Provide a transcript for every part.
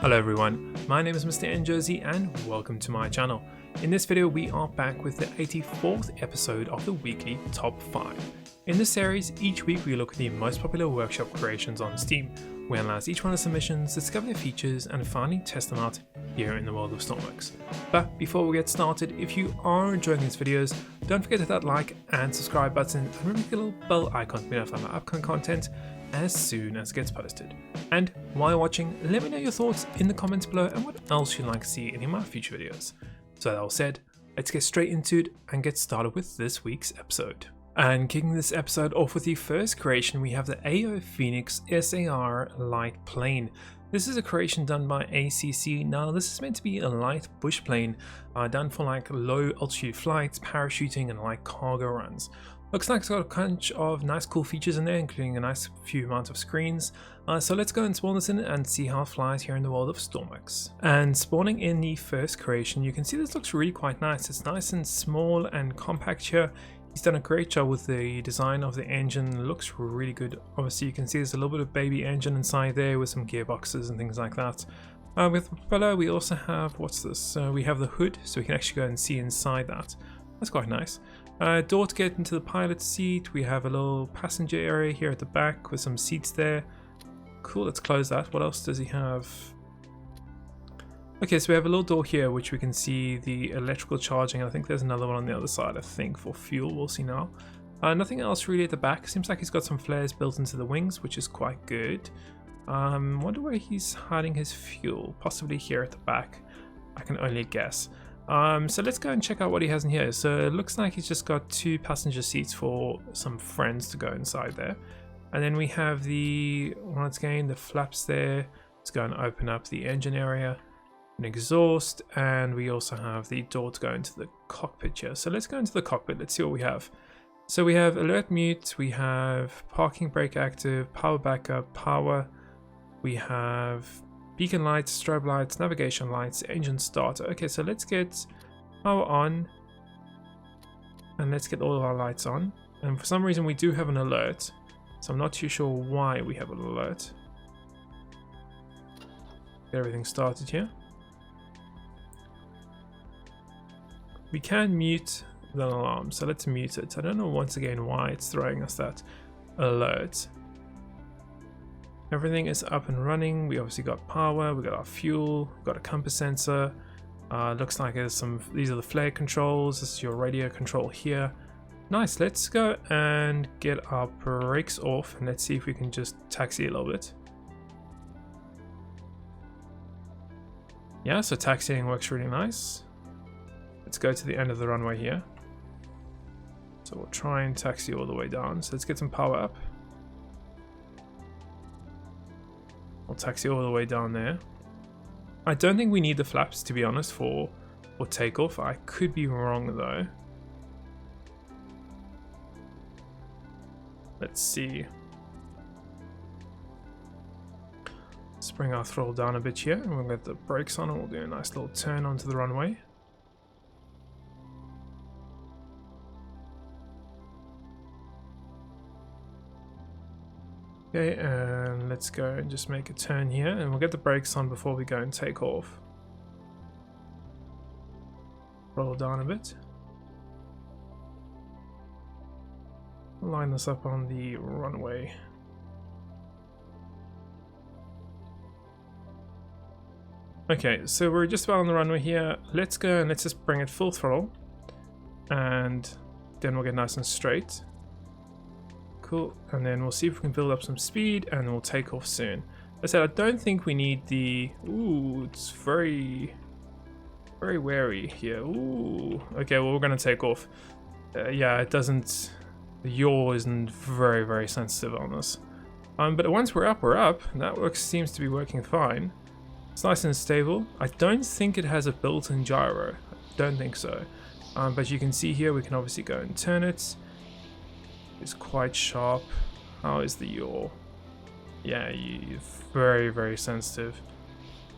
Hello everyone, my name is MrNJersey and welcome to my channel. In this video we are back with the 84th episode of the weekly Top 5. In this series, each week we look at the most popular workshop creations on Steam. We analyze each one of the submissions, discover their features and finally test them out here in the world of Stormworks. But before we get started, if you are enjoying these videos, don't forget to hit that like and subscribe button and remember the little bell icon to be notified of my upcoming content as soon as it gets posted. And while watching, let me know your thoughts in the comments below and what else you'd like to see in any of my future videos. So that all said, let's get straight into it and get started with this week's episode. And kicking this episode off with the first creation, we have the AO Phoenix SAR light plane. This is a creation done by ACC. Now this is meant to be a light bush plane done for like low altitude flights, parachuting and like cargo runs. Looks like it's got a bunch of nice cool features in there, including a nice few amount of screens. So let's go and spawn this in and see how it flies here in the world of Stormworks. And spawning in the first creation, you can see this looks really quite nice. It's nice and small and compact here. He's done a great job with the design of the engine. It looks really good. Obviously you can see there's a little bit of baby engine inside there with some gearboxes and things like that. With the propeller we also have, what's this? We have the hood, so we can actually go and see inside that. That's quite nice. Door to get into the pilot seat. We have a little passenger area here at the back with some seats there. Cool, let's close that. What else does he have? Okay, so we have a little door here which we can see the electrical charging. I think there's another one on the other side, I think, for fuel. We'll see now. Nothing else really at the back. Seems like he's got some flares built into the wings, which is quite good. Wonder where he's hiding his fuel. Possibly here at the back. I can only guess. So let's go and check out what he has in here. So it looks like he's just got 2 passenger seats for some friends to go inside there. And then we have the, once again, the flaps there. Let's go and open up the engine area, an exhaust, and we also have the door to go into the cockpit here. So let's go into the cockpit. Let's see what we have. So we have alert mute, we have parking brake active, power backup, power. We have beacon lights, strobe lights, navigation lights, engine starter. Okay, so let's get power on and let's get all of our lights on. And for some reason we do have an alert, so I'm not too sure why we have an alert. Get everything started here. We can mute the alarm, so let's mute it. I don't know once again why it's throwing us that alert. Everything is up and running. We obviously got power, we got our fuel, we've got a compass sensor. Looks like there's some, these are the flare controls. This is your radio control here. Nice, let's go and get our brakes off and let's see if we can just taxi a little bit. Yeah, so taxiing works really nice. Let's go to the end of the runway here. So we'll try and taxi all the way down. So let's get some power up. We'll taxi all the way down there. I don't think we need the flaps, to be honest, for takeoff. I could be wrong though. Let's see. Let's bring our throttle down a bit here and we'll get the brakes on and we'll do a nice little turn onto the runway. Okay, and let's go and just make a turn here and we'll get the brakes on before we go and take off. Roll down a bit. Line this up on the runway. Okay, so we're just about on the runway here. Let's go and let's just bring it full throttle and then we'll get nice and straight. Cool, and then we'll see if we can build up some speed and we'll take off soon. As I said, I don't think we need the, ooh, it's very wary here. Ooh, okay, well we're gonna take off. Yeah, it doesn't, the yaw isn't very sensitive on this. But once we're up, that seems to be working fine. It's nice and stable. I don't think it has a built-in gyro, I don't think so. But you can see here we can obviously go and turn it. It's quite sharp. How is the yaw? Yeah, very sensitive.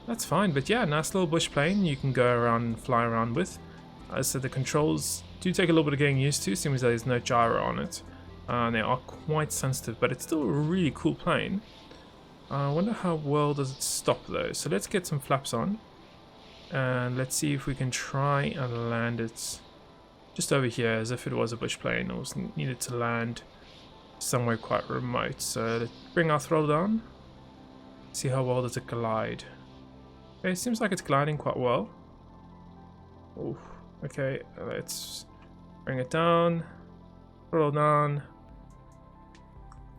That's fine, but yeah, nice little bush plane you can go around and fly around with. As I said, the controls do take a little bit of getting used to, seeing as there's no gyro on it. They are quite sensitive, but it's still a really cool plane. I wonder how well does it stop though. So let's get some flaps on. And let's see if we can try and land it just over here as if it was a bush plane. It was needed to land somewhere quite remote. So let's bring our throttle down. See how well does it glide. Okay, it seems like it's gliding quite well. Ooh, okay, let's bring it down. Throttle down.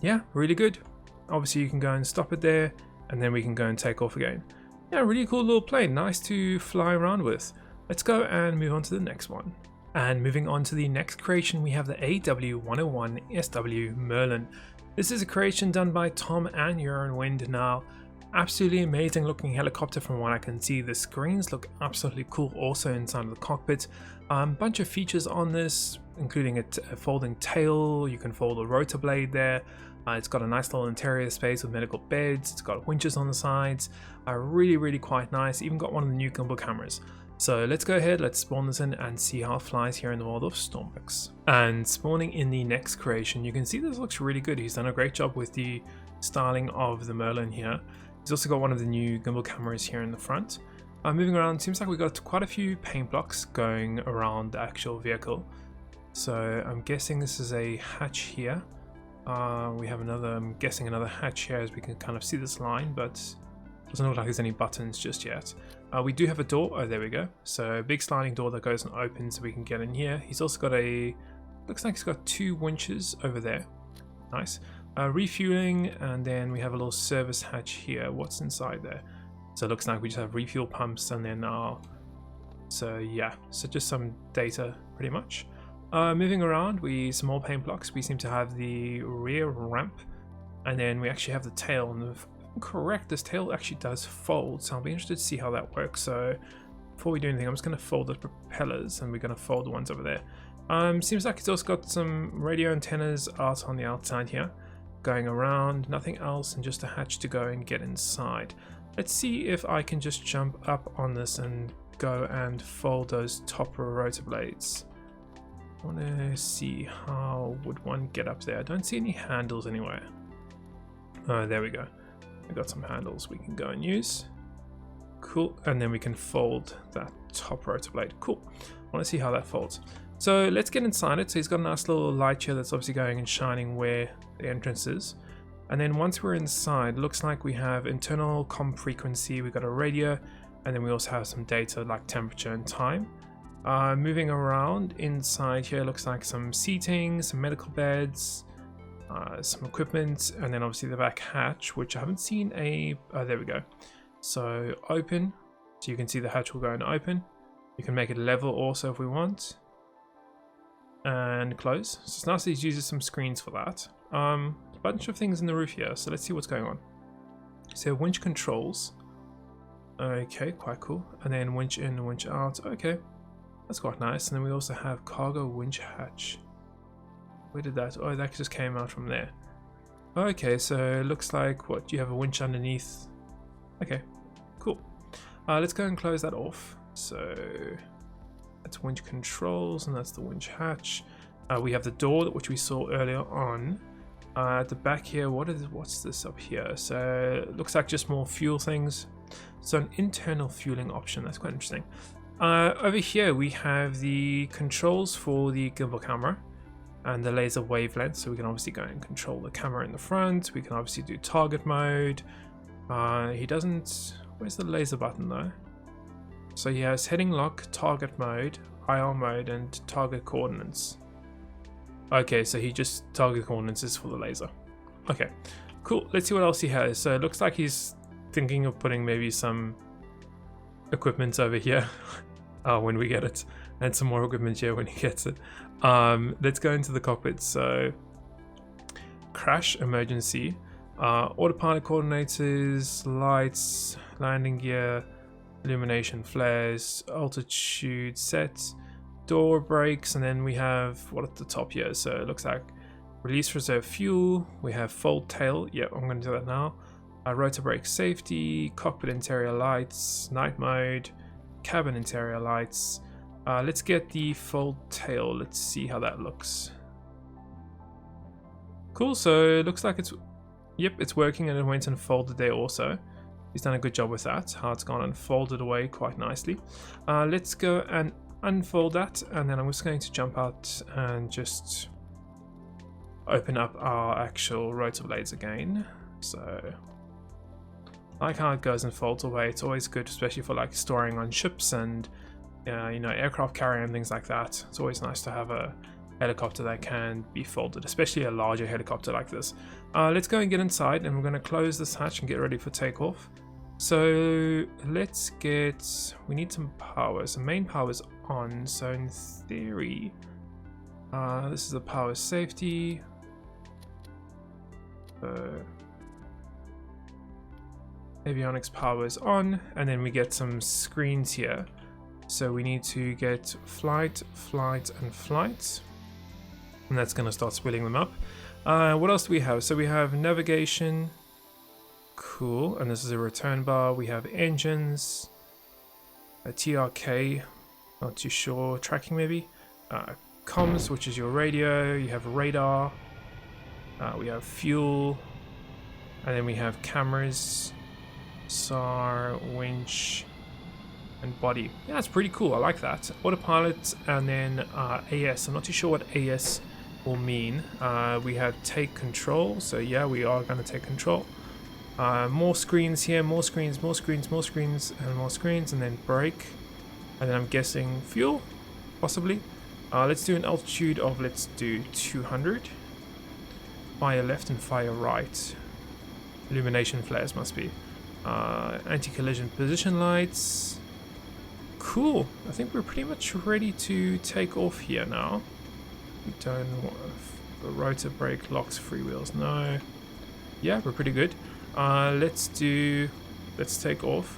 Yeah, really good. Obviously you can go and stop it there, and then we can go and take off again. Yeah, really cool little plane, nice to fly around with. Let's go and move on to the next one. And moving on to the next creation, we have the AW101 SW Merlin. This is a creation done by Tom and Euron Wind. Now, absolutely amazing looking helicopter from what I can see. The screens look absolutely cool also inside of the cockpit. Bunch of features on this, including a folding tail. You can fold a rotor blade there. It's got a nice little interior space with medical beds. It's got winches on the sides. Really quite nice. Even got one of the new gimbal cameras. So let's go ahead, let's spawn this in and see how it flies here in the world of Stormworks. And spawning in the next creation, you can see this looks really good. He's done a great job with the styling of the Merlin here. He's also got one of the new gimbal cameras here in the front. Moving around, seems like we've got quite a few paint blocks going around the actual vehicle. So I'm guessing this is a hatch here. We have another, I'm guessing another hatch here as we can kind of see this line, but doesn't look like there's any buttons just yet. We do have a door. Oh, there we go. So a big sliding door that goes and opens so we can get in here. He's also got looks like he's got 2 winches over there. Nice. Refueling, and then we have a little service hatch here. What's inside there? So it looks like we just have refuel pumps and then so yeah, so just some data pretty much. Moving around, some more paint blocks. We seem to have the rear ramp, and then we actually have the tail. And if I'm correct, this tail actually does fold, so I'll be interested to see how that works. So before we do anything, I'm just going to fold the propellers, and we're going to fold the ones over there. Seems like it's also got some radio antennas out on the outside here, going around. Nothing else, and just a hatch to go and get inside. Let's see if I can just jump up on this and go and fold those top rotor blades. I want to see how would one get up there. I don't see any handles anywhere. Oh, there we go. We got some handles we can go and use. Cool, and then we can fold that top rotor blade. Cool. I want to see how that folds. So let's get inside it. So he's got a nice little light here that's obviously going and shining where the entrance is. And then once we're inside, it looks like we have internal comm frequency. We've got a radio, and then we also have some data like temperature and time. Moving around inside here, looks like some seating, some medical beds, some equipment, and then obviously the back hatch, which I haven't seen oh, there we go. So open, so you can see the hatch will go and open. You can make it level also if we want, and close. So it's nice that he uses some screens for that. A bunch of things in the roof here, so let's see what's going on. So winch controls, okay, quite cool, and then winch in, winch out. Okay, that's quite nice. And then we also have cargo winch hatch. Where did that? Oh, that just came out from there. Okay, so it looks like what, you have a winch underneath. Okay, cool. Let's go and close that off. So that's winch controls, and that's the winch hatch. We have the door which we saw earlier on. At the back here, what's this up here? So it looks like just more fuel things. So an internal fueling option, that's quite interesting. Over here we have the controls for the gimbal camera and the laser wavelength, so we can obviously go and control the camera in the front. We can obviously do target mode. He doesn't, where's the laser button though? So he has heading lock, target mode, IR mode, and target coordinates. Okay, so he just target coordinates is for the laser. Okay, cool. Let's see what else he has. So it looks like he's thinking of putting maybe some equipment over here when we get it, and some more equipment here when he gets it. Let's go into the cockpit. So crash emergency, autopilot coordinators, lights, landing gear, illumination flares, altitude set, door brakes, and then we have what at the top here. So it looks like release reserve fuel. We have fold tail. Yep, I'm going to do that now. Rotor brake safety, cockpit interior lights, night mode, cabin interior lights. Let's get the fold tail. Let's see how that looks. Cool. So it looks like it's Yep, it's working, and it went and folded there also. He's done a good job with that, how it's gone and folded away quite nicely. Let's go and unfold that, and then I'm just going to jump out and just open up our actual rotor blades again. So I like how it goes and folds away. It's always good, especially for like storing on ships and you know, aircraft carrier and things like that. It's always nice to have a helicopter that can be folded, especially a larger helicopter like this. Let's go and get inside, and we're going to close this hatch and get ready for takeoff. So let's get, we need some power. So main power is on, so in theory this is the power safety. Avionics power is on, and then we get some screens here. So we need to get flight, flight, and flight, and that's going to start splitting them up. What else do we have? So we have navigation, cool, and this is a return bar. We have engines, a TRK, not too sure, tracking maybe, comms, which is your radio. You have radar, we have fuel, and then we have cameras, SAR, winch, and body. Yeah, that's pretty cool. I like that. Autopilot, and then AS. I'm not too sure what AS will mean. We have take control, so yeah, we are going to take control. More screens here, more screens, more screens, more screens, and more screens, and then brake, and then I'm guessing fuel, possibly. Let's do an altitude of, let's do 200. Fire left and fire right. Illumination flares must be. Anti-collision position lights. Cool. I think we're pretty much ready to take off here now. We don't want the rotor brake, locks, freewheels. No. Yeah, we're pretty good. Let's take off.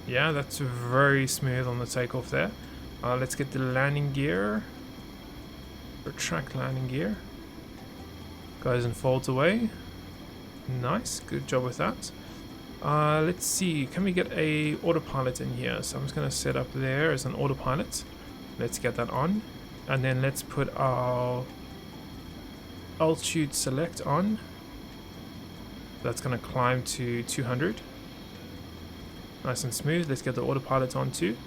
Yeah, that's very smooth on the takeoff there. Let's get the landing gear. Retract landing gear. Goes and folds away. Nice, good job with that. Let's see, can we get a autopilot in here? So I'm just going to set up there as an autopilot. Let's get that on, and then let's put our altitude select on. That's going to climb to 200. Nice and smooth. Let's get the autopilot on too.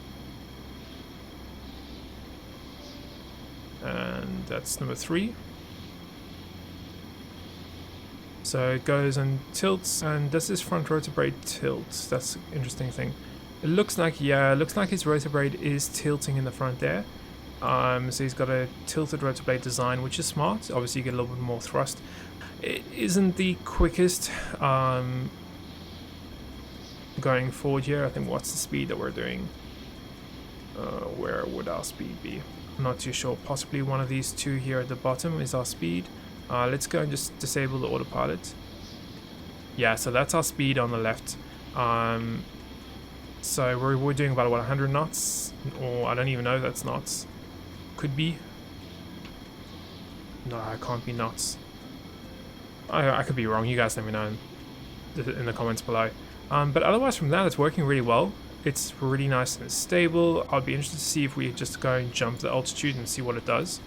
And that's number 3. So it goes and tilts, and does this front rotor blade tilt? That's an interesting thing. It looks like, yeah, it looks like his rotor blade is tilting in the front there. So he's got a tilted rotor blade design, which is smart. Obviously you get a little bit more thrust. It isn't the quickest going forward here. I think, what's the speed that we're doing? Where would our speed be? I'm not too sure. Possibly one of these two here at the bottom is our speed. Let's go and just disable the autopilot. Yeah, so that's our speed on the left. So we're doing about, what, 100 knots? Or I don't even know if that's knots. Could be. No, it can't be knots. I could be wrong. You guys let me know in the comments below. But otherwise from that, it's working really well. It's really nice and stable. I'd be interested to see if we just go and jump the altitude and see what it does.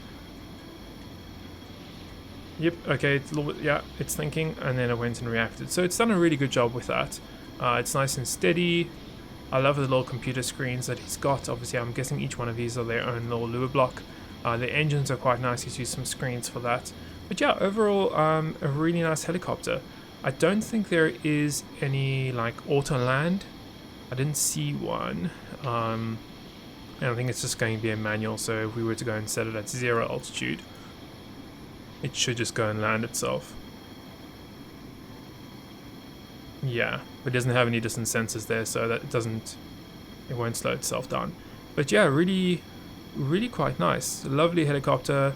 Yep, okay, it's a little bit, yeah, it's thinking, and then it went and reacted. So it's done a really good job with that. It's nice and steady. I love the little computer screens that he's got. Obviously, I'm guessing each one of these are their own little lure block. The engines are quite nice. He's used some screens for that. But yeah, overall, a really nice helicopter. I don't think there is any, like, auto land. I didn't see one. And I think it's just going to be a manual, so if we were to go and set it at 0 altitude, it should just go and land itself. Yeah, but it doesn't have any distance sensors there, so that it won't slow itself down. But yeah, really quite nice. Lovely helicopter.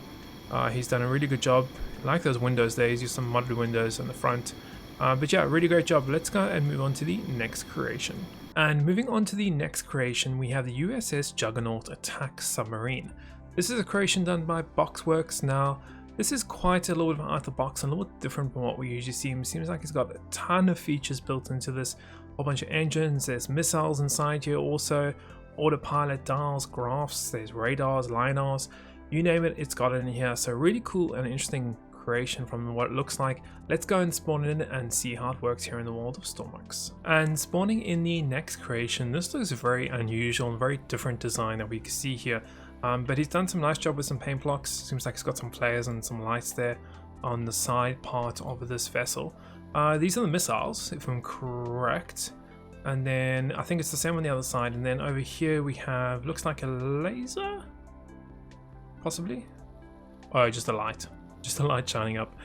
He's done a really good job. I like those windows there. He's used some modded windows on the front. But yeah, really great job. Let's go and move on to the next creation. And moving on to the next creation, we have the USS Juggernaut attack submarine. This is a creation done by Boxworks. Now, this is quite a little bit out of the box and a little bit different from what we usually see. It seems like it's got a ton of features built into this. A whole bunch of engines, there's missiles inside here also, autopilot, dials, graphs, there's radars, linars, you name it, it's got it in here. So really cool and interesting creation from what it looks like. Let's go and spawn in and see how it works here in the world of Stormworks. And spawning in the next creation, this looks very unusual and very different design that we can see here. But he's done some nice job with some paint blocks. Seems like he's got some flares and some lights there on the side part of this vessel. These are the missiles, if I'm correct. And then I think it's the same on the other side. And then over here we have, looks like a laser, possibly. Oh, just a light shining up.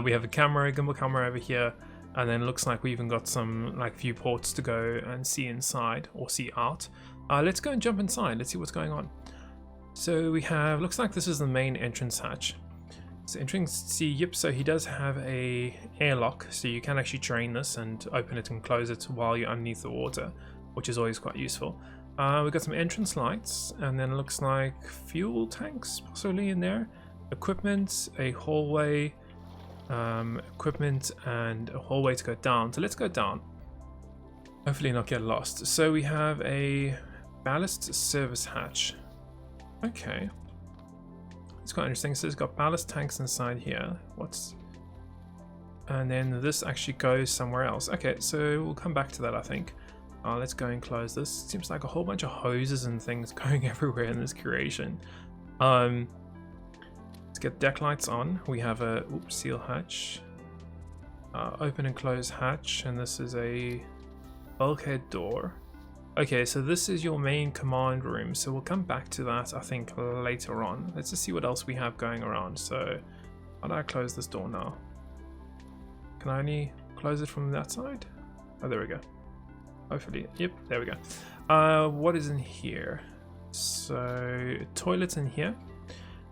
We have a camera, gimbal camera over here. And then it looks like we even got some like viewports to go and see inside or see out. Let's go and jump inside. Let's see what's going on. So we have, looks like this is the main entrance hatch. So entering see, yep, so he does have a airlock, so you can actually drain this and open it and close it while you're underneath the water, which is always quite useful. We've got some entrance lights, and then it looks like fuel tanks possibly in there, equipment, a hallway, equipment, and a hallway to go down. So let's go down, hopefully not get lost. So we have a ballast service hatch. Okay, it's quite interesting. So it's got ballast tanks inside here. And then this actually goes somewhere else. Okay, so we'll come back to that, I think. Let's go and close this. Seems like a whole bunch of hoses and things going everywhere in this creation. Let's get deck lights on. We have a seal hatch, open and close hatch, and this is a bulkhead door. Okay, so this is your main command room, so we'll come back to that, I think, later on. Let's just see what else we have going around. So how do I close this door now? Can I only close it from that side? Oh, there we go. Hopefully, yep, there we go. What is in here? So toilets in here,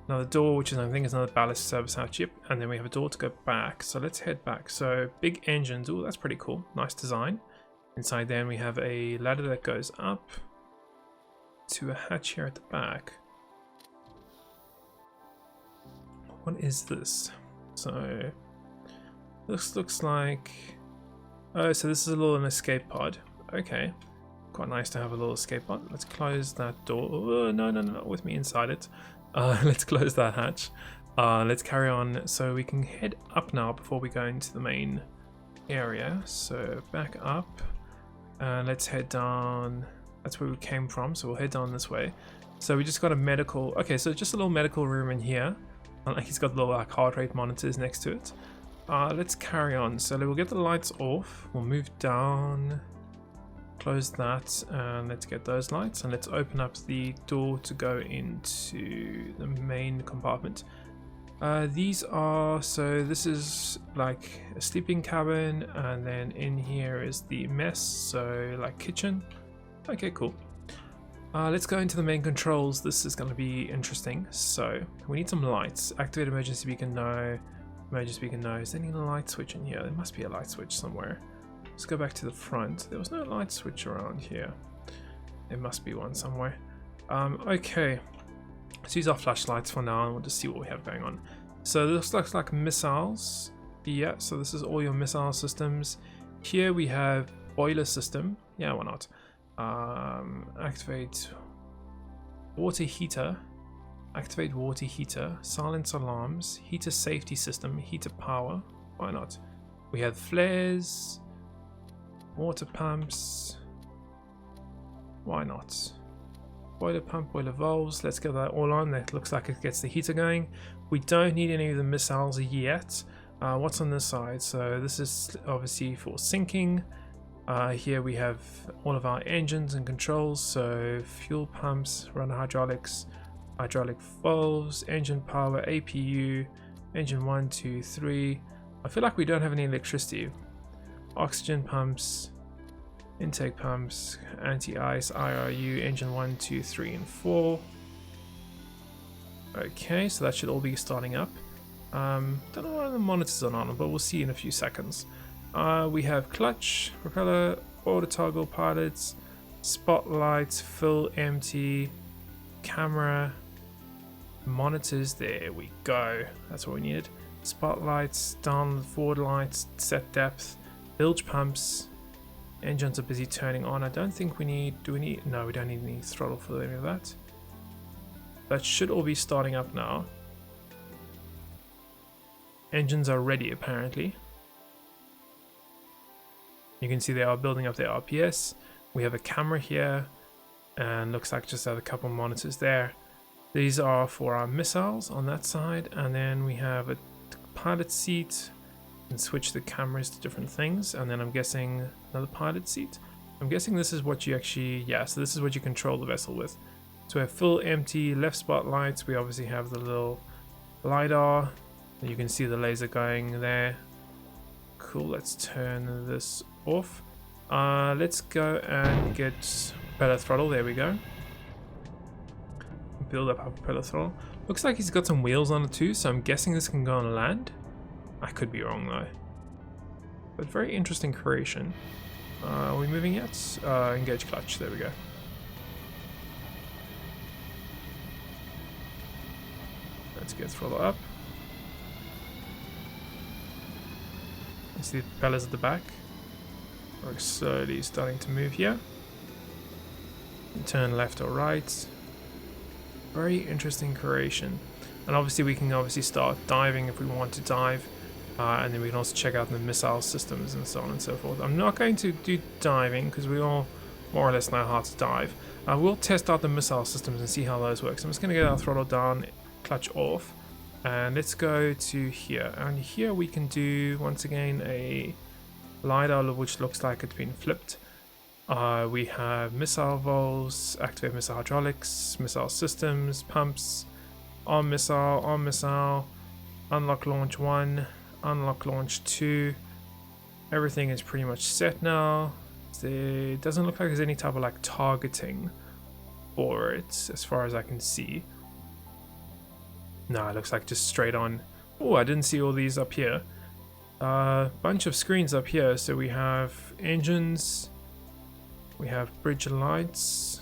another door, which is, I think, is another ballast service hatch. Yep, and then we have a door to go back, so let's head back. So big engines. Oh, that's pretty cool, nice design. Inside then we have a ladder that goes up to a hatch here at the back. What is this? So this looks like, oh, so this is a little escape pod. Okay, quite nice to have a little escape pod. Let's close that door. Oh, no, not with me inside it. Let's close that hatch. Let's carry on, so we can head up now before we go into the main area. So back up. Let's head down. That's where we came from, so we'll head down this way. So we just got a medical, okay, so just a little medical room in here. Like he's got little like heart rate monitors next to it. Let's carry on. So we'll get the lights off, we'll move down, close that, and let's get those lights, and let's open up the door to go into the main compartment. These are, so this is like a sleeping cabin, and then in here is the mess, so like kitchen. Okay, cool. Let's go into the main controls. This is going to be interesting. So we need some lights. Activate emergency beacon, no. Emergency beacon, no. Is there any light switch in here? There must be a light switch somewhere. Let's go back to the front. There was no light switch around here. There must be one somewhere. Okay. Let's use our flashlights for now, and we'll just see what we have going on. So this looks like missiles. Yeah, so this is all your missile systems. Here we have boiler system. Yeah, why not? Activate water heater. Activate water heater. Silence alarms. Heater safety system. Heater power. Why not? We have flares. Water pumps. Why not? Boiler pump, boiler valves. Let's get that all on. That looks like it gets the heater going. We don't need any of the missiles yet. What's on this side? So this is obviously for sinking. Here we have all of our engines and controls. So fuel pumps, run hydraulics, hydraulic valves, engine power, APU, engine 1, 2, 3. I feel like we don't have any electricity. Oxygen pumps, intake pumps, anti-ice, IRU, engine 1, 2, 3, and 4. Okay, so that should all be starting up. Don't know why the monitors are on, but we'll see in a few seconds. We have clutch, propeller, auto toggle pilots, spotlights, fill, empty, camera, monitors. There we go. That's what we needed. Spotlights, down, forward lights, set depth, bilge pumps. Engines are busy turning on. I don't think we need, do we need, no, we don't need any throttle for any of that. That should all be starting up now. Engines are ready apparently. You can see they are building up their RPS. We have a camera here, and looks like just have a couple monitors there. These are for our missiles on that side, and then we have a pilot seat, and switch the cameras to different things, and then I'm guessing another pilot seat. I'm guessing this is what you actually, yeah, so this is what you control the vessel with. So we have full empty left spotlights. We obviously have the little LiDAR. You can see the laser going there. Cool, let's turn this off. Let's go and get propeller throttle. There we go. Build up our propeller throttle. Looks like he's got some wheels on it too, so I'm guessing this can go on land. I could be wrong though. But very interesting creation. Are we moving yet? Engage clutch. There we go. Let's get throttle up. See the propellers at the back. We're slowly starting to move here. Turn left or right. Very interesting creation. And obviously we can start diving if we want to dive. And then we can also check out the missile systems and so on and so forth. I'm not going to do diving because we all more or less know how to dive. We'll test out the missile systems and see how those work. So I'm just going to get our throttle down, clutch off. And let's go to here, and here we can do once again a LiDAR which looks like it's been flipped. We have missile valves, activate missile hydraulics, missile systems, pumps, arm missile, unlock launch 1, unlock launch 2. Everything is pretty much set now. It doesn't look like there's any type of like targeting for it as far as I can see. No, it looks like just straight on. Oh, I didn't see all these up here. Bunch of screens up here. So we have engines. We have bridge lights.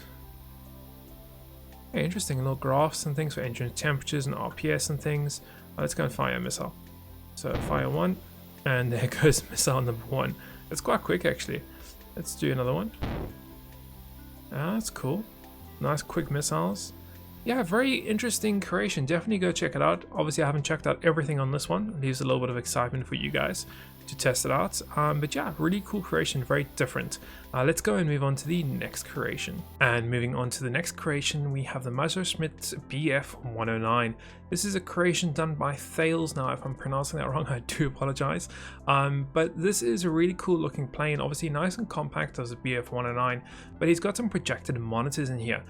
Okay, interesting little graphs and things for engine temperatures and RPS and things. Let's go and fire a missile. So fire 1. And there goes missile number 1. It's quite quick actually. Let's do another one. That's cool. Nice quick missiles. Yeah, very interesting creation. Definitely go check it out. Obviously, I haven't checked out everything on this one. It leaves a little bit of excitement for you guys to test it out. But yeah, really cool creation, very different. Let's go and move on to the next creation. And moving on to the next creation, we have the Messerschmitt BF 109. This is a creation done by Thales. Now, if I'm pronouncing that wrong, I do apologize. But this is a really cool looking plane. Obviously, nice and compact as a BF 109, but he's got some projected monitors in here.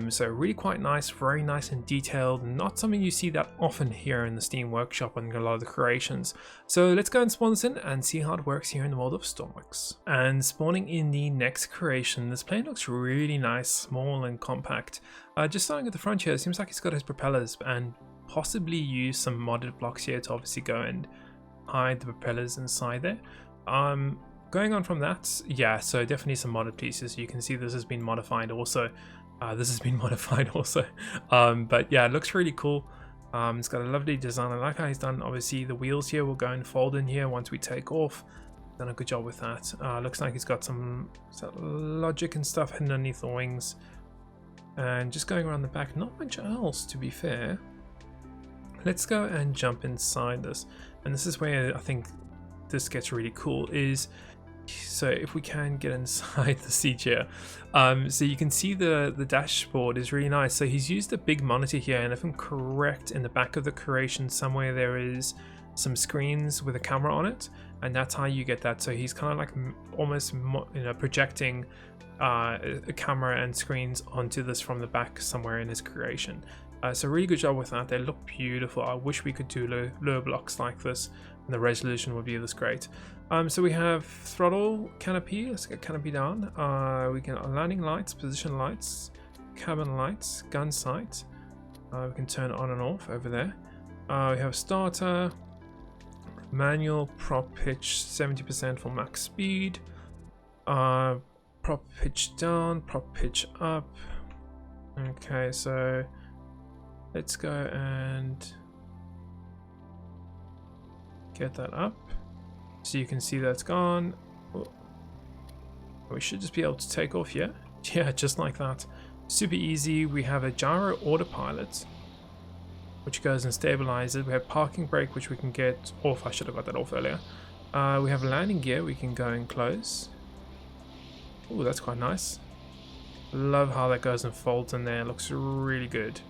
So really quite nice, very nice and detailed. Not something you see that often here in the Steam Workshop and a lot of the creations. So let's go and spawn this in and see how it works here in the world of Stormworks. And spawning in the next creation, this plane looks really nice, small and compact. Just starting at the front here, it seems like it's got his propellers and possibly use some modded blocks here to obviously go and hide the propellers inside there. Going on from that, yeah, so definitely some modded pieces. You can see this has been modified also. But yeah, it looks really cool. It's got a lovely design. I like how he's done. Obviously the wheels here will go and fold in here once we take off. Done a good job with that. Looks like he's got some logic and stuff hidden underneath the wings. And just going around the back, not much else to be fair. Let's go and jump inside this. And this is where I think this gets really cool is, so if we can get inside the seat here, so you can see the dashboard is really nice. So he's used a big monitor here, and if I'm correct, in the back of the creation somewhere there is some screens with a camera on it, and that's how you get that. So he's kind of like almost projecting a camera and screens onto this from the back somewhere in his creation. So really good job with that. They look beautiful. I wish we could do lower blocks like this and the resolution would be this great. So we have throttle, canopy. Let's get canopy down. We can landing lights, position lights, cabin lights, gun sight. We can turn on and off over there. We have starter, manual, prop pitch 70% for max speed, prop pitch down, prop pitch up. Okay, so let's go and get that up. So you can see that's gone. Oh. We should just be able to take off, yeah? Yeah, just like that. Super easy. We have a gyro autopilot, which goes and stabilizes. We have parking brake, which we can get off. I should have got that off earlier. We have landing gear, we can go and close. Oh, that's quite nice. Love how that goes and folds in there. Looks really good.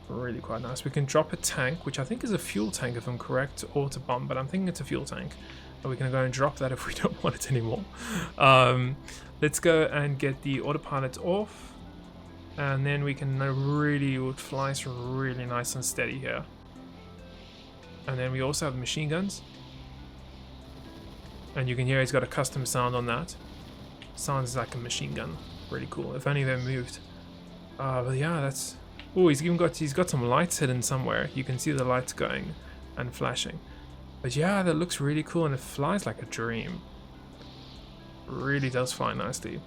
Really quite nice. We can drop a tank, which I think is a fuel tank if I'm correct, or it's a bomb, but I'm thinking it's a fuel tank. But we can go and drop that if we don't want it anymore. Let's go and get the autopilot off, and then we can really, it flies really nice and steady here. And then we also have the machine guns, and you can hear he's got a custom sound on that. Sounds like a machine gun. Really cool. If only they moved. But yeah, that's. Oh, he's got some lights hidden somewhere. You can see the lights going and flashing. But yeah, that looks really cool, and it flies like a dream. Really does fly nicely.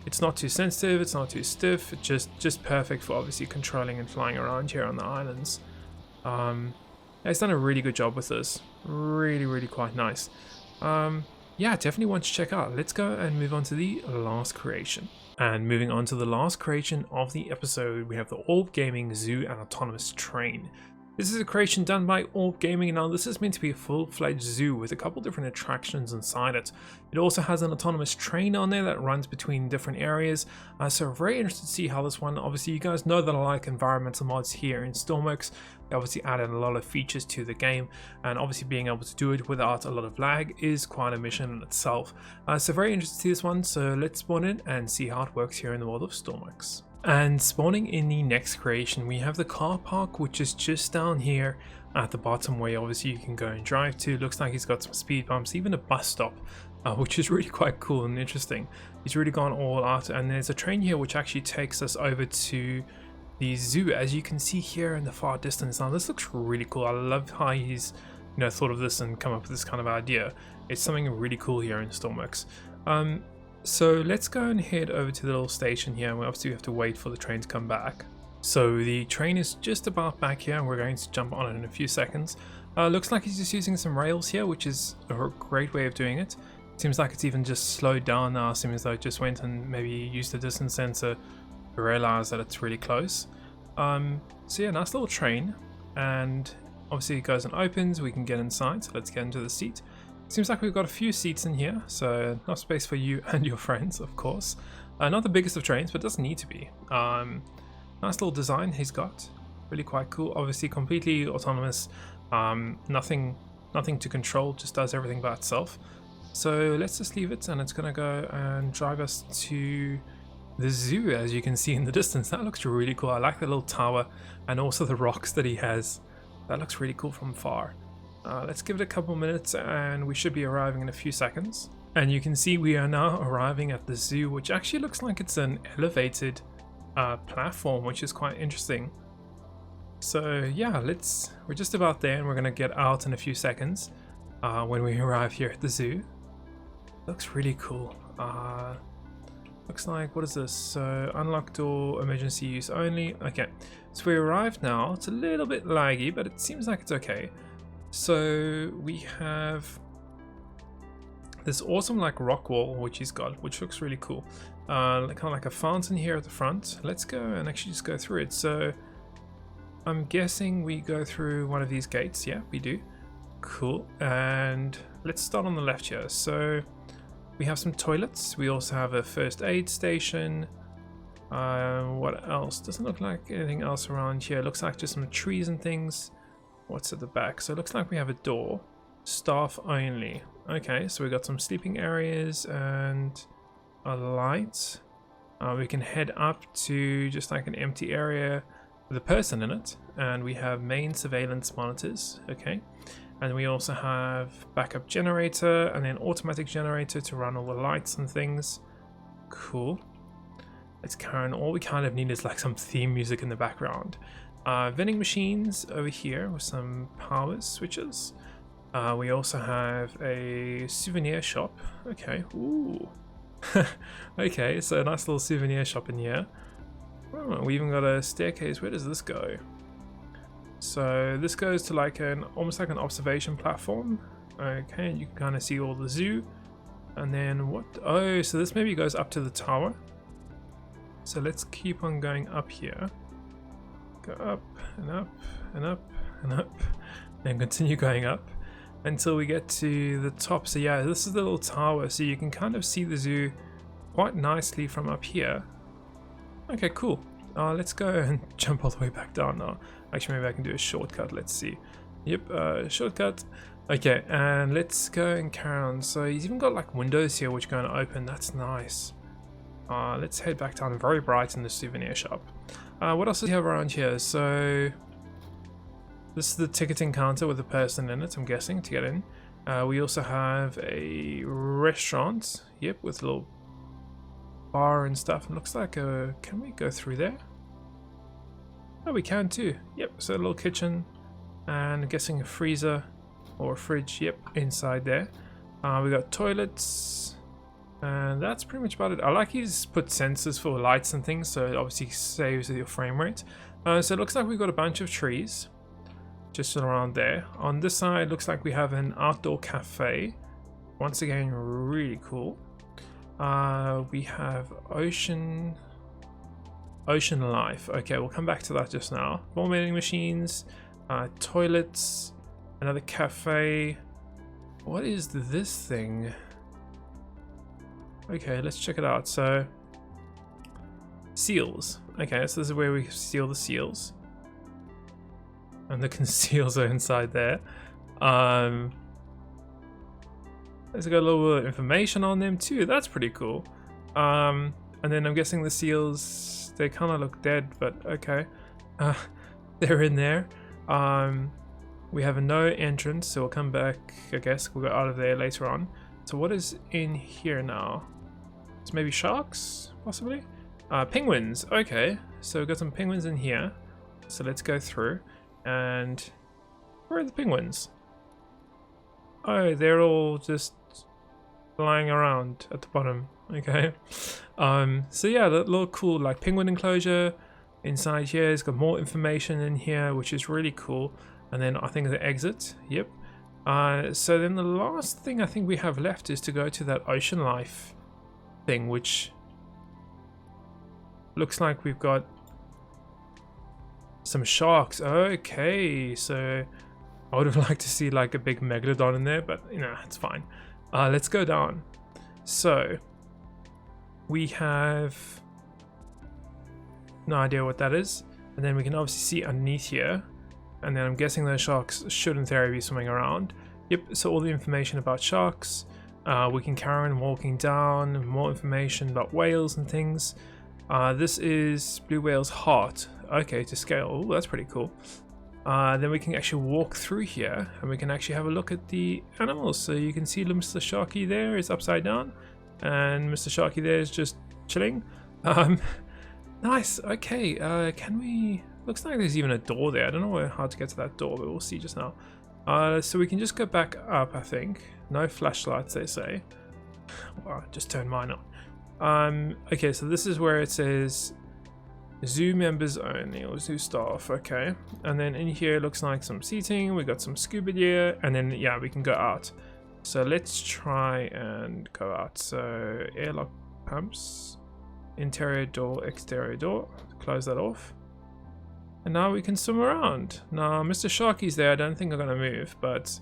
It's not too sensitive, it's not too stiff, it's just perfect for obviously controlling and flying around here on the islands. It's done a really good job with this. Really quite nice. Yeah, definitely one to check out. Let's go and move on to the last creation. And moving on to the last creation of the episode, we have the Orb Gaming Zoo and Autonomous Train. This is a creation done by Orb Gaming. Now this is meant to be a full-fledged zoo with a couple different attractions inside it. It also has an autonomous train on there that runs between different areas. So very interested to see how this one, obviously you guys know that I like environmental mods here in Stormworks. They obviously added a lot of features to the game, and obviously being able to do it without a lot of lag is quite a mission in itself. So very interested to see this one, so let's spawn in and see how it works here in the world of Stormworks. And spawning in the next creation, we have the car park, which is just down here at the bottom where obviously you can go and drive to. Looks like he's got some speed bumps, even a bus stop, which is really quite cool and interesting. He's really gone all out, and there's a train here which actually takes us over to the zoo, as you can see here in the far distance. Now this looks really cool. I love how he's thought of this and come up with this kind of idea. It's something really cool here in Stormworks. So let's go and head over to the little station here, and obviously we have to wait for the train to come back. So the train is just about back here, and we're going to jump on it in a few seconds. Looks like he's just using some rails here, which is a great way of doing it. Seems like it's even just slowed down now, seems as though it just went and maybe used the distance sensor to realize that it's really close. So yeah, nice little train, and obviously it goes and opens. We can get inside, so let's get into the seat. Seems like we've got a few seats in here, so enough space for you and your friends, of course. Not the biggest of trains, but doesn't need to be. Nice little design he's got, really quite cool. Obviously completely autonomous, nothing to control, just does everything by itself. So let's just leave it, and it's gonna go and drive us to the zoo, as you can see in the distance. That looks really cool. I like the little tower and also the rocks that he has. That looks really cool from far. Let's give it a couple minutes and we should be arriving in a few seconds. And you can see we are now arriving at the zoo, which actually looks like it's an elevated platform, which is quite interesting. So yeah, we're just about there, and we're gonna get out in a few seconds when we arrive here at the zoo. Looks really cool. Looks like, what is this? So unlock door, emergency use only. Okay, so we arrived now. It's a little bit laggy, but it seems like it's okay. So we have this awesome like rock wall which he's got, which looks really cool. Kind of like a fountain here at the front. Let's go and actually just go through it. So I'm guessing we go through one of these gates. Yeah, we do. Cool. And let's start on the left here. So we have some toilets. We also have a first aid station. What else? Doesn't look like anything else around here. Looks like just some trees and things. What's at the back? So it looks like we have a door. Staff only. Okay, so we got some sleeping areas and a light. We can head up to just like an empty area with a person in it, and we have main surveillance monitors. Okay, and we also have backup generator and then automatic generator to run all the lights and things. Cool. Let's carry on. All we kind of need is like some theme music in the background. Vending machines over here with some power switches. We also have a souvenir shop. Okay, ooh. Okay, so a nice little souvenir shop in here. Oh, we even got a staircase. Where does this go? So this goes to like almost like an observation platform. Okay, and you can kind of see all the zoo. And then what? Oh, so this maybe goes up to the tower. So let's keep on going up here. go up and up and up and up, and continue going up until we get to the top. So yeah, this is the little tower, so you can kind of see the zoo quite nicely from up here. Okay, cool. Let's go and jump all the way back down now. Actually, maybe I can do a shortcut. Let's see. Yep, shortcut. Okay, and let's go and carry on. So he's even got like windows here which are going to open. That's nice. Let's head back down. Very bright in the souvenir shop. What else do we have around here? So this is the ticketing counter with a person in it, I'm guessing, to get in. We also have a restaurant. Yep, with a little bar and stuff. It looks like a... Can we go through there? Oh, we can too. Yep, so a little kitchen. And I'm guessing a freezer or a fridge. Yep, inside there. We got toilets. And that's pretty much about it. I like he's put sensors for lights and things, so it obviously saves your frame rate. So it looks like we've got a bunch of trees just around there. On this side, looks like we have an outdoor cafe. Once again, really cool. We have ocean life. Okay, we'll come back to that just now. More vending machines, toilets, another cafe. What is this thing? Okay, let's check it out. So, seals. Okay, so this is where we seal the seals. And the seals are inside there. There's got a little bit of information on them too. That's pretty cool. And then I'm guessing the seals, they kind of look dead, but okay. They're in there. We have a no entrance, so we'll come back, I guess. We'll go out of there later on. So what is in here now? It's maybe sharks, possibly? Penguins, okay. So we've got some penguins in here. So let's go through. And where are the penguins? Oh, they're all just flying around at the bottom. Okay. So yeah, that little cool like penguin enclosure inside here. It's got more information in here, which is really cool. And then I think the exit. Yep. So then the last thing I think we have left is to go to that ocean life thing, which looks like we've got some sharks. Okay, so I would have liked to see like a big megalodon in there, but you know, it's fine. Let's go down. So we have no idea what that is, and then we can obviously see underneath here, and then I'm guessing those sharks should in theory be swimming around. Yep, so all the information about sharks. We can carry on walking down, more information about whales and things. This is blue whale's heart. Okay, to scale. Ooh, that's pretty cool. Then we can actually walk through here and we can actually have a look at the animals. So you can see Mr. Sharky there is upside down and Mr. Sharky there is just chilling. Nice. Okay, can we... Looks like there's even a door there. I don't know how to get to that door, but we'll see just now. So we can just go back up, I think. No flashlights, they say. Well, just turn mine on. Okay, so this is where it says zoo members only, or zoo staff. Okay, and then in here it looks like some seating. We got some scuba gear, and then yeah, we can go out. So let's try and go out. So airlock pumps, interior door, exterior door. Close that off. And now we can swim around. Now, Mr. Sharky's there. I don't think I'm going to move, but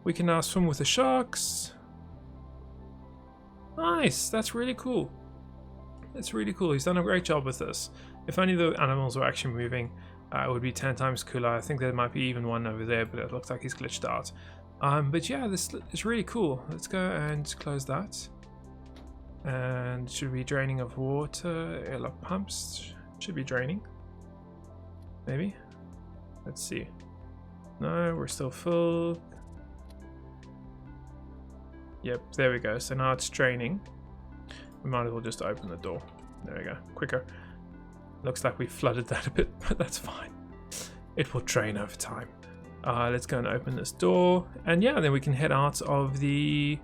we can now swim with the sharks. Nice. That's really cool. That's really cool. He's done a great job with this. If only the animals were actually moving, it would be 10 times cooler. I think there might be even one over there, but it looks like he's glitched out. But yeah, this is really cool. Let's go and close that. And should be draining of water. Airlock pumps should be draining. Maybe. Let's see. No, we're still full. Yep, there we go. So now it's draining. We might as well just open the door. There we go. Quicker. Looks like we flooded that a bit, but that's fine. It will drain over time. Let's go and open this door. And yeah, then we can head out of the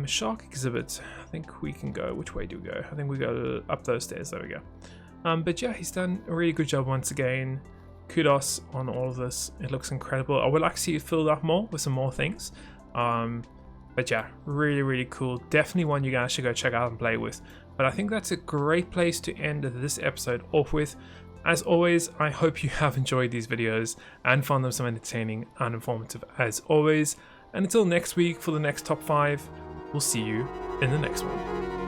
shark exhibit. I think we can go. Which way do we go? I think we go up those stairs. There we go. But yeah, he's done a really good job once again. Kudos on all of this. It looks incredible. I would like to see it filled up more with some more things. But yeah, really, really cool. Definitely one you guys should go check out and play with. But I think that's a great place to end this episode off with. As always, I hope you have enjoyed these videos and found them so entertaining and informative as always. And until next week for the next top 5, we'll see you in the next one.